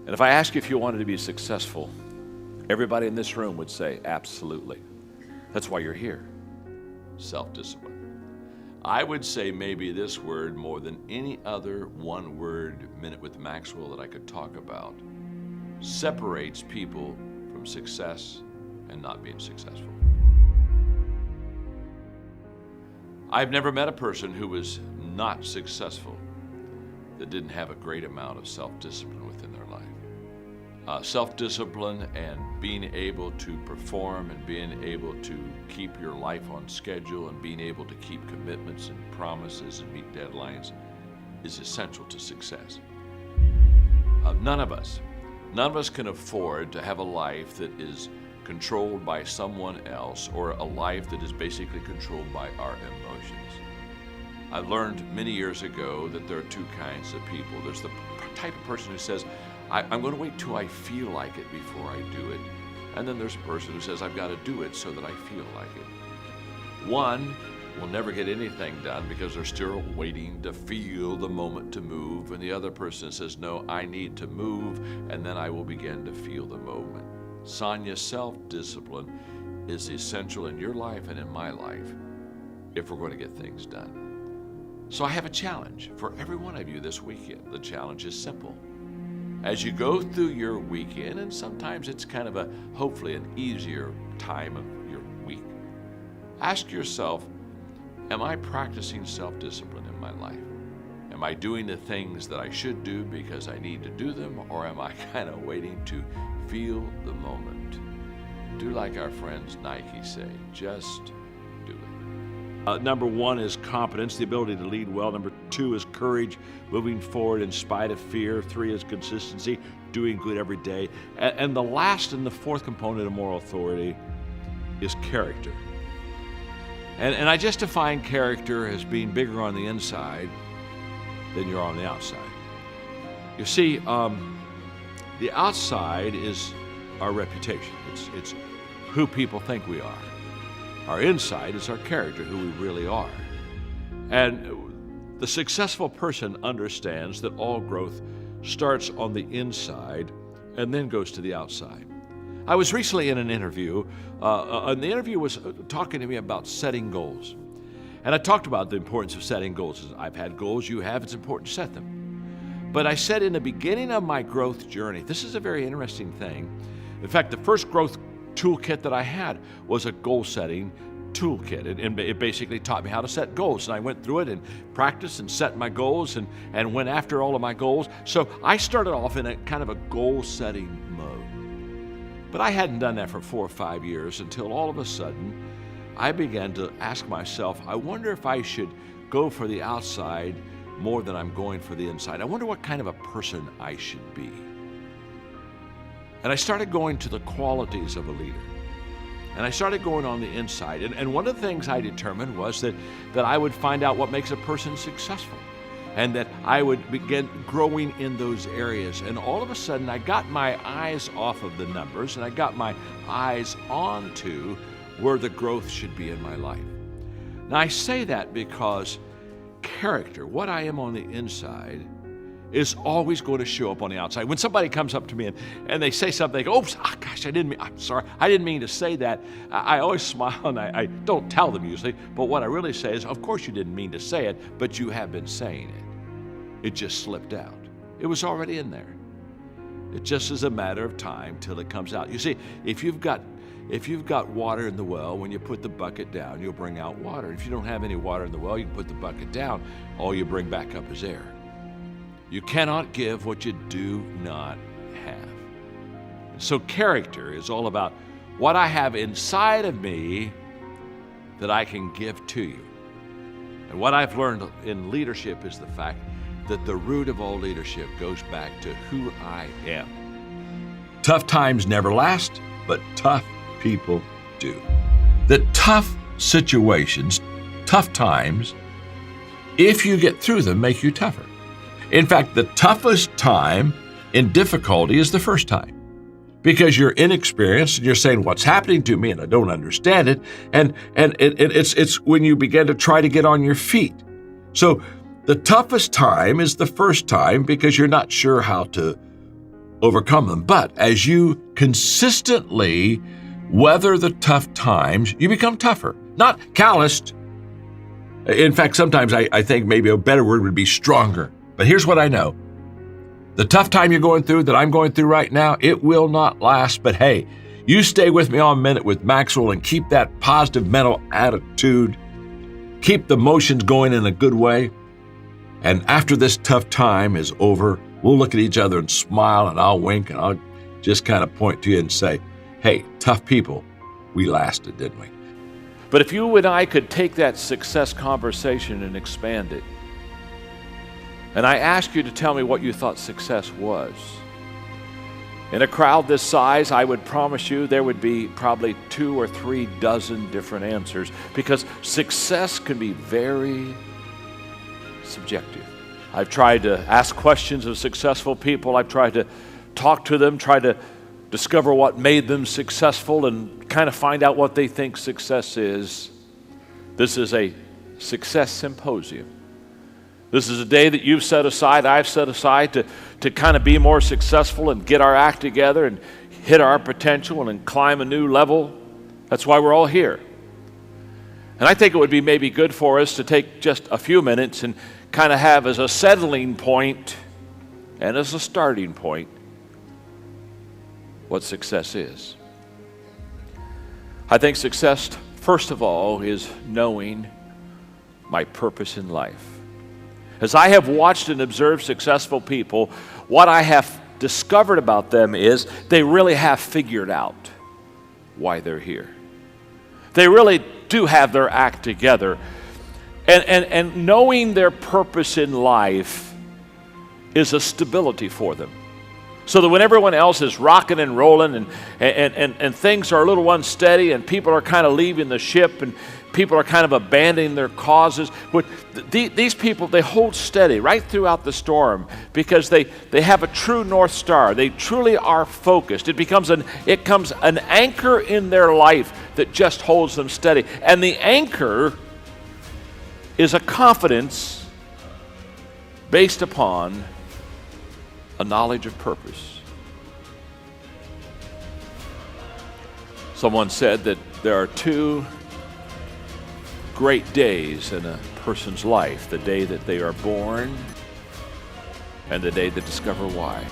And if I ask you if you wanted to be successful, everybody in this room would say, absolutely. That's why you're here. Self-discipline. I would say maybe this word more than any other one-word Minute with Maxwell that I could talk about separates people from success and not being successful. I've never met a person who was not successful that didn't have a great amount of self-discipline within their life. Self-discipline and being able to perform and being able to keep your life on schedule and being able to keep commitments and promises and meet deadlines is essential to success. None of us can afford to have a life that is controlled by someone else or a life that is basically controlled by our emotions. I learned many years ago that there are two kinds of people. There's the type of person who says, I'm going to wait till I feel like it before I do it. And then there's a person who says, I've got to do it so that I feel like it. One will never get anything done because they're still waiting to feel the moment to move. And the other person says, no, I need to move, and then I will begin to feel the moment. Sonia, self-discipline is essential in your life and in my life if we're going to get things done. So I have a challenge for every one of you this weekend. The challenge is simple. As you go through your weekend, and sometimes it's kind of hopefully an easier time of your week, ask yourself, am I practicing self-discipline in my life? Am I doing the things that I should do because I need to do them, or am I kind of waiting to feel the moment? Do like our friends Nike say, just do it. Number one is competence, the ability to lead well. Number two is courage, moving forward in spite of fear. Three is consistency, doing good every day. And the last and the fourth component of moral authority is character. And I just define character as being bigger on the inside than you're on the outside. You see, the outside is our reputation. It's who people think we are. Our inside is our character, who we really are. And the successful person understands that all growth starts on the inside and then goes to the outside. I was recently in an interview, and the interview was talking to me about setting goals. And I talked about the importance of setting goals. I've had goals, you have, it's important to set them. But I said in the beginning of my growth journey, this is a very interesting thing. In fact, the first growth toolkit that I had was a goal-setting toolkit. It basically taught me how to set goals. And I went through it and practiced and set my goals and went after all of my goals. So I started off in a kind of a goal-setting mode. But I hadn't done that for 4 or 5 years until all of a sudden I began to ask myself, I wonder if I should go for the outside more than I'm going for the inside. I wonder what kind of a person I should be. And I started going to the qualities of a leader. And I started going on the inside. And one of the things I determined was that I would find out what makes a person successful. And that I would begin growing in those areas. And all of a sudden, I got my eyes off of the numbers and I got my eyes onto where the growth should be in my life. Now, I say that because character, what I am on the inside, is always going to show up on the outside. When somebody comes up to me and they say something, they go, oops, gosh, I'm sorry, I didn't mean to say that. I always smile and I don't tell them usually, but what I really say is, of course you didn't mean to say it, but you have been saying it. It just slipped out. It was already in there. It just is a matter of time till it comes out. You see, if you've got water in the well, when you put the bucket down, you'll bring out water. If you don't have any water in the well, you can put the bucket down. All you bring back up is air. You cannot give what you do not have. So character is all about what I have inside of me that I can give to you. And what I've learned in leadership is the fact that the root of all leadership goes back to who I am. Tough times never last, but tough people do. The tough situations, tough times, if you get through them, make you tougher. In fact, the toughest time in difficulty is the first time, because you're inexperienced and you're saying, what's happening to me? And I don't understand it. And it's when you begin to try to get on your feet. So the toughest time is the first time, because you're not sure how to overcome them. But as you consistently weather the tough times, you become tougher, not calloused. In fact, sometimes I think maybe a better word would be stronger. But here's what I know. The tough time you're going through, that I'm going through right now, it will not last. But hey, you stay with me on Minute with Maxwell and keep that positive mental attitude. Keep the motions going in a good way. And after this tough time is over, we'll look at each other and smile, and I'll wink, and I'll just kind of point to you and say, hey, tough people, we lasted, didn't we? But if you and I could take that success conversation and expand it, and I ask you to tell me what you thought success was, in a crowd this size, I would promise you there would be probably 2 or 3 dozen different answers, because success can be very subjective. I've tried to ask questions of successful people. I've tried to talk to them, try to discover what made them successful, and kind of find out what they think success is. This is a success symposium. This is a day that you've set aside, I've set aside to kind of be more successful and get our act together and hit our potential and climb a new level. That's why we're all here. And I think it would be maybe good for us to take just a few minutes and kind of have as a settling point and as a starting point what success is. I think success, first of all, is knowing my purpose in life. As I have watched and observed successful people, what I have discovered about them is they really have figured out why they're here. They really do have their act together. And knowing their purpose in life is a stability for them. So that when everyone else is rocking and rolling and things are a little unsteady and people are kind of leaving the ship and people are kind of abandoning their causes, but these people, they hold steady right throughout the storm because they have a true North Star. They truly are focused. It becomes an anchor in their life that just holds them steady. And the anchor is a confidence based upon a knowledge of purpose. Someone said that there are 2 great days in a person's life: the day that they are born and the day they discover why.